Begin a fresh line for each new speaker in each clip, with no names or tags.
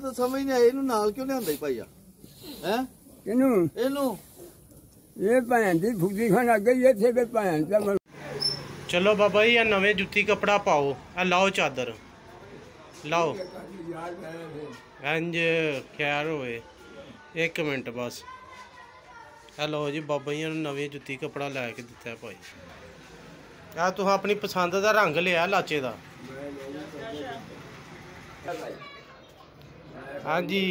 ਤਾਂ ਸਮਝ ਨਹੀਂ ਆਈ ਇਹਨੂੰ ਨਾਲ ਕਿਉਂ ਲਿਆਂਦਾ ਭਾਈਆ ਹੈ ਇਹਨੂੰ
ਇਹ ਭੈਣ ਦੀ ਫੁੱਦੀ ਖਾਣ ਅੱਗੇ ਹੀ ਇੱਥੇ ਵੀ ਭੈਣ ਦਾ।
चलो बाबा जी नवे जुत्ती कपड़ा पाओ लाओ चादर लाओ इंज खैर होए 1 मिनट बस लो जी बाबा जी नवी जुत्ती कपड़ा लैके दिता है भाई आ तुम अपनी पसंद का रंग लिया लाचे का। हाँ जी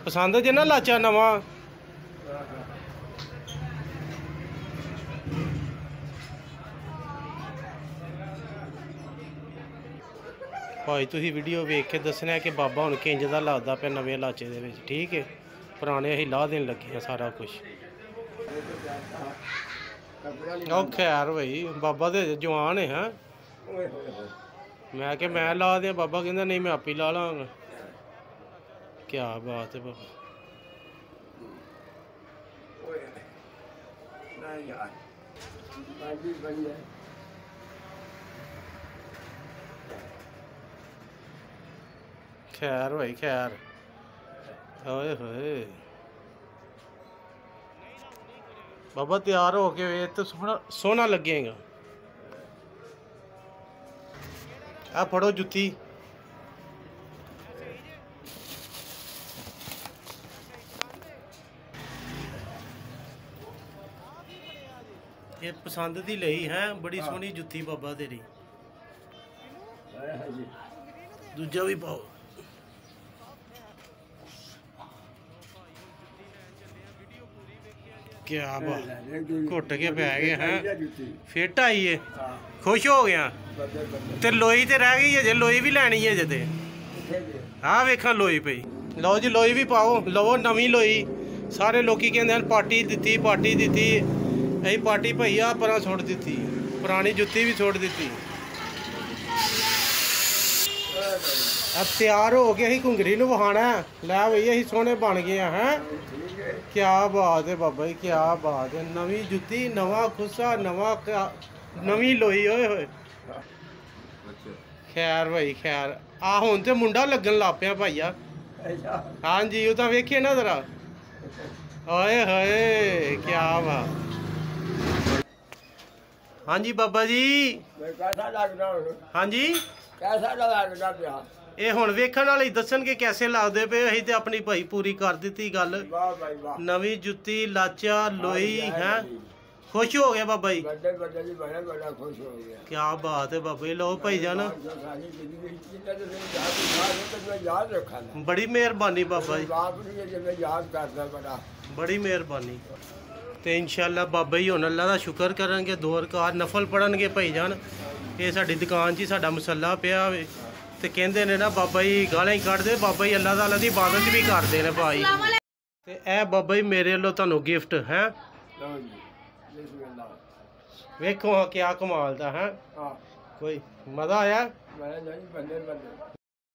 पसंद जे ना लाचा नवा भाई तुसी वीडियो वेख के दसना कि बाबा हुण किंज दा लगदा पे नवे लाचे दे विच ठीक है पुराने असीं ला देन लगे हैं सारा कुछ। ओ खैर भाई बाबा दे जवान है मैं कि मैं ला दियां बाबा कहंदा नहीं मैं आप ही ला लांगा। क्या बात है बाबा खैर भाई खैर ओए होए बाबा तैयार हो के तो सोना सोना लगेगा। आ फड़ो जुत्ती ये पसंद दी लई है बड़ी सोहनी जुत्ती बाबा तेरी दूजा भी पाओ। क्या बात घुट के पै गए हैं फिट आई है खुश हो गया ते लोई ते रह गई है लोई भी लैनी है जे हाँ वेखा लोई पई लो जी लोई भी पाओ लवो नवी लोई सारे लोग कहते हैं पार्टी दी अं पार्टी भैया पर सुट दी पुरानी जुत्ती भी सुट दी। अब तैयार हो के अं घुंगरी नूं वहाना लै बई अं सोहने बन गए हैं। क्या बात है बाबा जी क्या बात है नवी जुत्ती नवा खुस्सा नवी लोई होए होए। खैर भाई खैर आ हुण ते मुंडा लगन लग पिया भाईया। हाँ जी वो तो वेखिए ना जरा ओए होए क्या बात। हाँ जी बाबा जी हाँ जी
कैसा लगदा पिया
ये हुण वेखण वाले दसन के कैसे लगते पे असीं ते अपनी भाई पूरी कर दी गल। नवी जुत्ती लाचा लोई है खुश हो गया बाबा जी
बड़ा खुश हो गया।
क्या बात है बाबा जी लो भाई जान
याद रखा
बड़ी मेहरबानी बाबा जी
याद करदा बड़ा
बड़ी मेहरबानी। तो इंशाअल्लाह बाबा जी हुण अल्लाह दा शुक्र करनगे दो रकात नफल पढ़नगे भाई जान। ये साडी दुकान 'च ही साडा मसला पिया होवे ते कहंदे ने ना बाबा जी गालां ही कढदे बाबा जी अल्लाह ताला दी इबादत भी करदे ने भाई। ते ए बाबा जी मेरे वालों तुहानू गिफ्ट है वेखो हाँ क्या कमाल दा है कोई मजा आया।